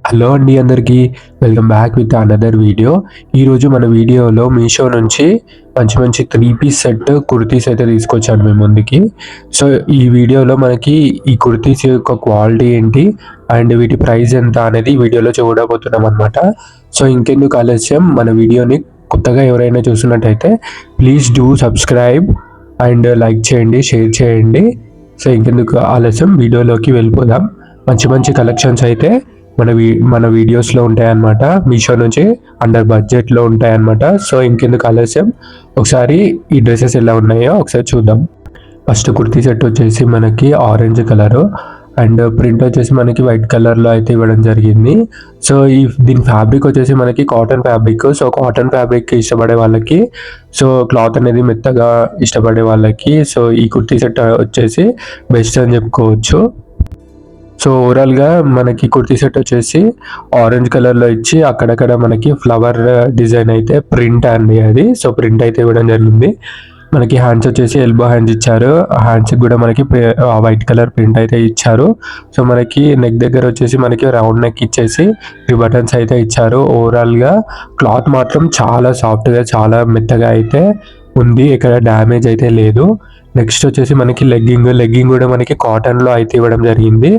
Hello అండి అందరికీ welcome back with another video. ఈరోజు మన వీడియోలో మీషో నుంచి మంచి మంచి 3 పీస్ సెట్ కుర్తీస్ అయితే తీసుకొచ్చాను మీ ముందుకి. సో ఈ వీడియోలో మనకి ఈ కుర్తీస్ యొక్క క్వాలిటీ ఏంటి అండ్ వీటి ప్రైస్ ఎంత అనేది ఈ వీడియోలో చూడబోతున్నాం అనమాట. సో ఇంకెందుకు ఆలస్యం, మన వీడియోని కొత్తగా ఎవరైనా చూస్తున్నట్టయితే please do subscribe and like చేయండి, షేర్ చేయండి. సో ఇంకెందుకు ఆలస్యం, వీడియోలోకి వెళ్ళిపోదాం. మంచి మంచి కలెక్షన్స్ అయితే మన వీడియోస్లో ఉంటాయన్నమాట. మీషో నుంచి అండర్ బడ్జెట్లో ఉంటాయన్నమాట. సో ఇంకెందుకు ఆలస్యం, ఒకసారి ఈ డ్రెస్సెస్ ఎలా ఉన్నాయో ఒకసారి చూద్దాం. ఫస్ట్ కుర్తీ సెట్ వచ్చేసి మనకి ఆరెంజ్ కలరు అండ్ ప్రింట్ వచ్చేసి మనకి వైట్ కలర్లో అయితే ఇవ్వడం జరిగింది. సో దీని ఫ్యాబ్రిక్ వచ్చేసి మనకి cotton fabric. So cotton fabric ఇష్టపడే వాళ్ళకి, సో క్లాత్ అనేది మెత్తగా ఇష్టపడే వాళ్ళకి సో ఈ కుర్తీ సెట్ వచ్చేసి బెస్ట్ అని చెప్పుకోవచ్చు. సో ఓవరాల్గా మనకి కుర్తీ సెట్ వచ్చేసి ఆరెంజ్ కలర్లో ఇచ్చి అక్కడక్కడ మనకి ఫ్లవర్ డిజైన్ అయితే ప్రింట్ అండి అది. సో ప్రింట్ అయితే ఇవ్వడం జరిగింది. మనకి హ్యాండ్స్ వచ్చేసి ఎల్బో హ్యాండ్స్ ఇచ్చారు. హ్యాండ్స్కి కూడా మనకి వైట్ కలర్ ప్రింట్ అయితే ఇచ్చారు. సో మనకి నెక్ దగ్గర వచ్చేసి మనకి రౌండ్ నెక్ ఇచ్చేసి 3 బటన్స్ అయితే ఇచ్చారు. ఓవరాల్గా క్లాత్ మాత్రం చాలా సాఫ్ట్గా, చాలా మెత్తగా అయితే ఉంది, ఇక్కడ డ్యామేజ్ అయితే లేదు. నెక్స్ట్ వచ్చేసి మనకి లెగ్గింగ్ కూడా మనకి కాటన్లో అయితే ఇవ్వడం జరిగింది.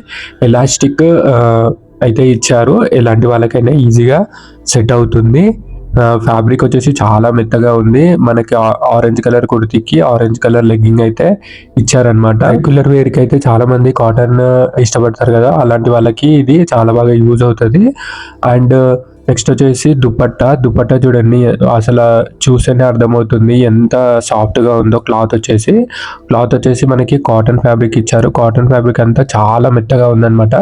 ఎలాస్టిక్ అయితే ఇచ్చారు, ఎలాంటి వాళ్ళకైనా ఈజీగా సెట్ అవుతుంది. ఫ్యాబ్రిక్ వచ్చేసి చాలా మెత్తగా ఉంది. మనకి ఆరెంజ్ కలర్ కుర్తీకి ఆరెంజ్ కలర్ లెగ్గింగ్ అయితే ఇచ్చారనమాట. రెగ్యులర్ వేర్కి అయితే చాలా మంది కాటన్ ఇష్టపడతారు కదా, అలాంటి వాళ్ళకి ఇది చాలా బాగా యూజ్ అవుతుంది. అండ్ నెక్స్ట్ వచ్చేసి దుపట్టా చూడండి, అసలు చూస్తేనే అర్థమవుతుంది ఎంత సాఫ్ట్గా ఉందో. క్లాత్ వచ్చేసి మనకి కాటన్ ఫ్యాబ్రిక్ ఇచ్చారు. కాటన్ ఫ్యాబ్రిక్ అంతా చాలా మెత్తగా ఉందన్నమాట.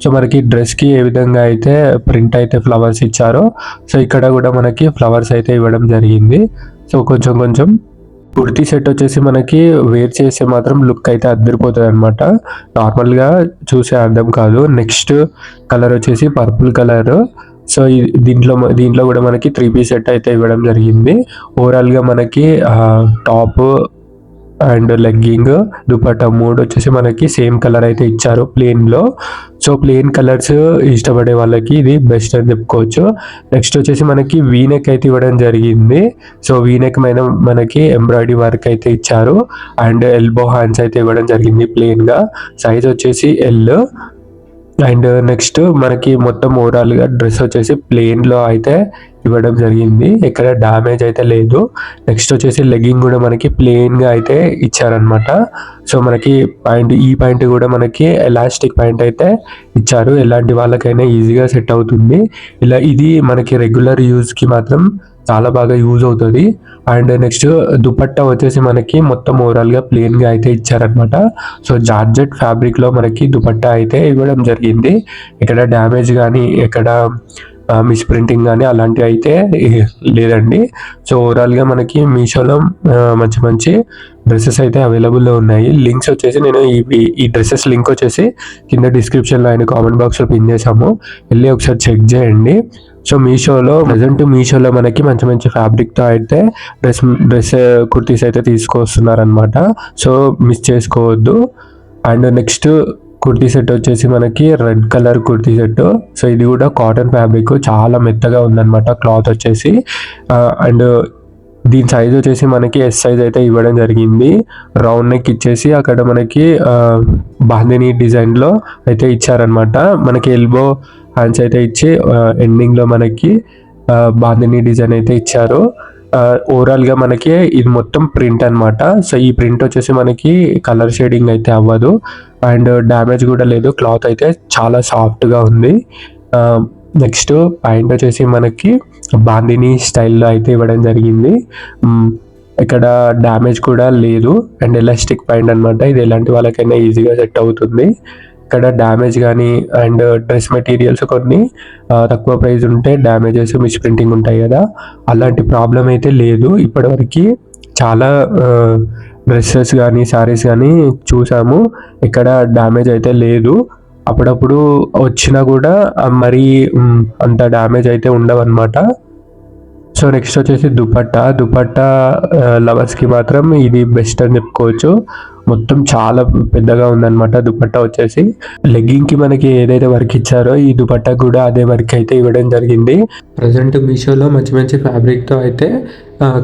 సో మనకి డ్రెస్కి ఏ విధంగా అయితే ప్రింట్ అయితే ఫ్లవర్స్ ఇచ్చారో, సో ఇక్కడ కూడా మనకి ఫ్లవర్స్ అయితే ఇవ్వడం జరిగింది. సో కొంచెం కుర్తీ సెట్ వచ్చేసి మనకి వేర్ చేస్తే మాత్రం లుక్ అయితే అద్దరిపోతుంది అనమాట, నార్మల్గా చూసే అర్థం కాదు. నెక్స్ట్ కలర్ వచ్చేసి పర్పుల్ కలర్. సో దీంట్లో కూడా మనకి 3 పీస్ సెట్ అయితే ఇవ్వడం జరిగింది. ఓవరాల్గా మనకి టాప్ అండ్ లెగ్గింగ్, దుపట్టా 3 వచ్చేసి మనకి సేమ్ కలర్ అయితే ఇచ్చారు ప్లెయిన్లో. సో ప్లెయిన్ కలర్స్ ఇష్టపడే వాళ్ళకి ఇది బెస్ట్ అని చెప్పుకోవచ్చు. నెక్స్ట్ వచ్చేసి మనకి వీనెక్ అయితే ఇవ్వడం జరిగింది. సో వీనెక్ పైన మనకి ఎంబ్రాయిడరీ వర్క్ అయితే ఇచ్చారు అండ్ ఎల్బో హ్యాండ్స్ అయితే ఇవ్వడం జరిగింది ప్లెయిన్గా. సైజ్ వచ్చేసి ఎల్. అండ్ నెక్స్ట్ మనకి మొత్తం ఓవరాల్గా డ్రెస్ వచ్చేసి ప్లెయిన్లో అయితే ఇవ్వడం జరిగింది, ఇక్కడ డ్యామేజ్ అయితే లేదు. నెక్స్ట్ వచ్చేసి లెగ్గింగ్ కూడా మనకి ప్లెయిన్గా అయితే ఇచ్చారనమాట. సో మనకి ఈ పాయింట్ కూడా మనకి ఎలాస్టిక్ పాయింట్ అయితే ఇచ్చారు, ఎలాంటి వాళ్ళకైనా ఈజీగా సెట్ అవుతుంది. ఇది మనకి రెగ్యులర్ యూజ్కి మాత్రం చాలా బాగా యూజ్ అవుతుంది. అండ్ నెక్స్ట్ దుపట్టా వచ్చేసి మనకి మొత్తం ఓవరాల్గా ప్లెయిన్గా అయితే ఇచ్చారనమాట. సో జార్జెట్ ఫ్యాబ్రిక్లో మనకి దుపట్టా అయితే ఇవ్వడం జరిగింది, ఇక్కడ డ్యామేజ్ కానీ ఎక్కడ మిస్ ప్రింటింగ్ కానీ అలాంటివి అయితే లేదండి. సో ఓవరాల్గా మనకి మీషోలో మంచి డ్రెస్సెస్ అయితే అవైలబుల్లో ఉన్నాయి. లింక్స్ వచ్చేసి నేను ఈ డ్రెస్సెస్ లింక్ వచ్చేసి కింద డిస్క్రిప్షన్లో ఆయన కామెంట్ బాక్స్లో పిన్ చేసాము, వెళ్ళి ఒకసారి చెక్ చేయండి. సో మీషోలో మనకి మంచి ఫ్యాబ్రిక్తో అయితే డ్రెస్ కుర్తీస్ అయితే తీసుకొస్తున్నారనమాట. సో మిస్ చేసుకోవద్దు. అండ్ నెక్స్ట్ కుర్తీ సెట్ వచ్చేసి మనకి red colour kurti set. So ఇది కూడా కాటన్ ఫ్యాబ్రిక్, చాలా మెత్తగా ఉందన్నమాట క్లాత్ వచ్చేసి. అండ్ దీని సైజ్ వచ్చేసి మనకి ఎస్ సైజ్ అయితే ఇవ్వడం జరిగింది. రౌండ్ నెక్ ఇచ్చేసి అక్కడ మనకి బాందిని డిజైన్లో అయితే ఇచ్చారనమాట. మనకి ఎల్బో హ్యాండ్స్ అయితే ఇచ్చి ఎండింగ్లో మనకి బాందిని డిజైన్ అయితే ఇచ్చారు. ఓవరాల్గా మనకి ఇది మొత్తం ప్రింట్ అనమాట. సో ఈ ప్రింట్ వచ్చేసి మనకి కలర్ షేడింగ్ అయితే అవ్వదు అండ్ డ్యామేజ్ కూడా లేదు, క్లాత్ అయితే చాలా సాఫ్ట్గా ఉంది. నెక్స్ట్ ప్యాంట్ వచ్చేసి మనకి బాందిని స్టైల్లో అయితే ఇవ్వడం జరిగింది, ఇక్కడ డ్యామేజ్ కూడా లేదు అండ్ ఎలాస్టిక్ ప్యాంట్ అనమాట. ఇది ఎలాంటి వాళ్ళకైనా ఈజీగా సెట్ అవుతుంది, ఇక్కడ డ్యామేజ్ కానీ అండ్ డ్రెస్ మెటీరియల్స్ కొన్ని తక్కువ ప్రైస్ ఉంటే డ్యామేజెస్ మిస్ ప్రింటింగ్ ఉంటాయి కదా, అలాంటి ప్రాబ్లం అయితే లేదు. ఇప్పటివరకు చాలా డ్రెస్సెస్ కానీ శారీస్ కానీ చూసాము, ఇక్కడ డ్యామేజ్ అయితే లేదు. అప్పుడప్పుడు వచ్చినా కూడా మరీ అంత డ్యామేజ్ అయితే ఉండవన్నమాట. సో నెక్స్ట్ వచ్చేసి దుపట్టా లవర్స్కి మాత్రం ఇది బెస్ట్ అని చెప్పుకోవచ్చు. మొత్తం చాలా పెద్దగా ఉందన్నమాట దుపట్టా వచ్చేసి. లెగ్గింగ్కి మనకి ఏదైతే వర్క్ ఇచ్చారో ఈ దుపట్టా కూడా అదే వర్క్ అయితే ఇవ్వడం జరిగింది. ప్రజెంట్ మీషోలో మంచి మంచి ఫ్యాబ్రిక్తో అయితే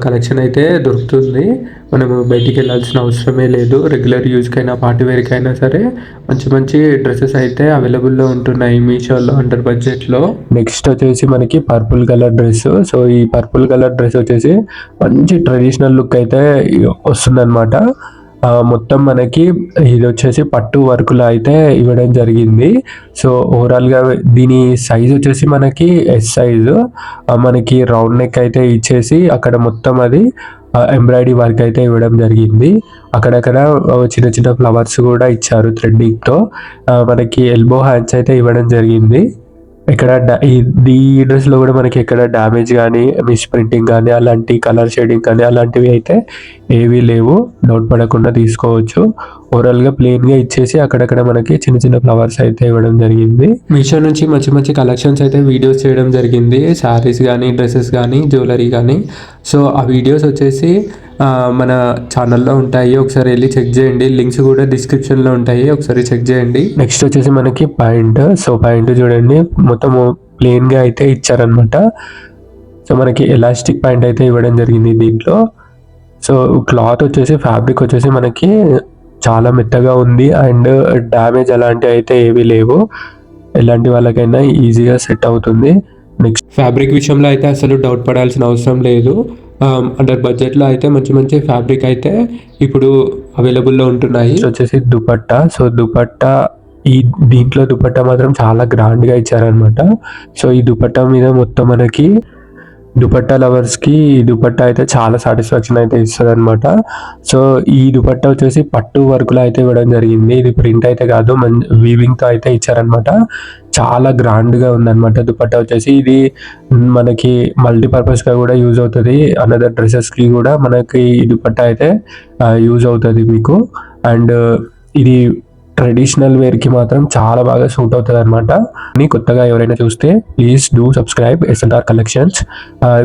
కలెక్షన్ అయితే దొరుకుతుంది. మనము బయటికి వెళ్ళాల్సిన అవసరమే లేదు. రెగ్యులర్ యూజ్కైనా పార్టీ వేర్కైనా సరే మంచి మంచి డ్రెస్సెస్ అయితే అవైలబుల్లో ఉంటున్నాయి మీషోలో అండర్ బడ్జెట్లో. నెక్స్ట్ వచ్చేసి మనకి పర్పుల్ కలర్ డ్రెస్. సో ఈ పర్పుల్ కలర్ డ్రెస్ వచ్చేసి మంచి ట్రెడిషనల్ లుక్ అయితే వస్తుందన్నమాట. మొత్తం మనకి ఇది వచ్చేసి పట్టు వర్క్లో అయితే ఇవ్వడం జరిగింది. సో ఓవరాల్గా దీని సైజ్ వచ్చేసి మనకి ఎస్ సైజు. మనకి రౌండ్ నెక్ అయితే ఇచ్చేసి అక్కడ మొత్తం అది ఎంబ్రాయిడరీ వర్క్ అయితే ఇవ్వడం జరిగింది. అక్కడక్కడ చిన్న చిన్న ఫ్లవర్స్ కూడా ఇచ్చారు థ్రెడ్డింగ్తో. మనకి ఎల్బో హ్యాండ్స్ అయితే ఇవ్వడం జరిగింది. ఇక్కడ ఈ డ్రెస్లో కూడా మనకి ఎక్కడ డ్యామేజ్ కానీ మిస్ ప్రింటింగ్ కానీ అలాంటి కలర్ షేడింగ్ కానీ అలాంటివి అయితే ఏవీ లేవు. డౌట్ పడకుండా తీసుకోవచ్చు. ఓవరాల్గా ప్లెయిన్గా ఇచ్చేసి అక్కడక్కడ మనకి చిన్న చిన్న ఫ్లవర్స్ అయితే ఇవ్వడం జరిగింది. మీషో నుంచి మంచి మంచి కలెక్షన్స్ అయితే వీడియోస్ చేయడం జరిగింది. శారీస్ కానీ డ్రెస్సెస్ కానీ జ్యువెలరీ కానీ. సో ఆ వీడియోస్ వచ్చేసి మన ఛానల్లో ఉంటాయి, ఒకసారి వెళ్ళి చెక్ చేయండి. లింక్స్ కూడా డిస్క్రిప్షన్లో ఉంటాయి, ఒకసారి చెక్ చేయండి. నెక్స్ట్ వచ్చేసి మనకి ప్యాంట్. సో ప్యాంట్ చూడండి మొత్తం ప్లెయిన్గా అయితే ఇచ్చారనమాట. సో మనకి ఎలాస్టిక్ ప్యాంట్ అయితే ఇవ్వడం జరిగింది దీంట్లో. సో క్లాత్ వచ్చేసి ఫ్యాబ్రిక్ వచ్చేసి మనకి చాలా మెత్తగా ఉంది అండ్ డ్యామేజ్ అలాంటివి అయితే ఏవీ లేవు. ఎలాంటి వాళ్ళకైనా ఈజీగా సెట్ అవుతుంది. నెక్స్ట్ ఫ్యాబ్రిక్ విషయంలో అయితే అసలు డౌట్ పడాల్సిన అవసరం లేదు. అండర్ బడ్జెట్లో అయితే మంచి మంచి ఫ్యాబ్రిక్ అయితే ఇప్పుడు అవైలబుల్లో ఉంటున్నాయి. వచ్చేసి దుపట్టా. సో దుపట్టా దీంట్లో దుపట్టా మాత్రం చాలా గ్రాండ్గా ఇచ్చారనమాట. సో ఈ దుపట్టా మీద మొత్తం మనకి దుపట్టా లవర్స్కి ఈ దుపట్టా అయితే చాలా సాటిస్ఫాక్షన్ అయితే ఇస్తుంది అనమాట. సో ఈ దుపట్టా వచ్చేసి పట్టు వర్క్లో అయితే ఇవ్వడం జరిగింది. ఇది ప్రింట్ అయితే కాదు, వీవింగ్తో అయితే ఇచ్చారనమాట. చాలా గ్రాండ్గా ఉందన్నమాట దుపట్టా వచ్చేసి. ఇది మనకి మల్టీపర్పస్గా కూడా యూజ్ అవుతుంది. అనదర్ డ్రెస్సెస్కి కూడా మనకి ఈ దుపట్టా అయితే యూజ్ అవుతుంది మీకు. అండ్ ఇది ట్రెడిషనల్ వేర్కి మాత్రం చాలా బాగా సూట్ అవుతుంది అనమాట. కొత్తగా ఎవరైనా చూస్తే please do subscribe SNR collections.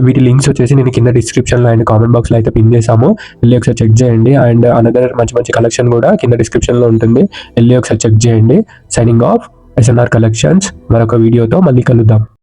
వీటి లింక్స్ వచ్చేసి నేను కింద డిస్క్రిప్షన్లో అండ్ కామెంట్ బాక్స్లో అయితే పిన్ చేసాము. వెళ్ళి ఒకసారి చెక్ చేయండి. అండ్ అనదర్ మంచి మంచి కలెక్షన్ కూడా కింద డిస్క్రిప్షన్లో ఉంటుంది, వెళ్ళి ఒకసారి చెక్ చేయండి. Signing off SNR collections. మరొక వీడియోతో మళ్ళీ కలుద్దాం.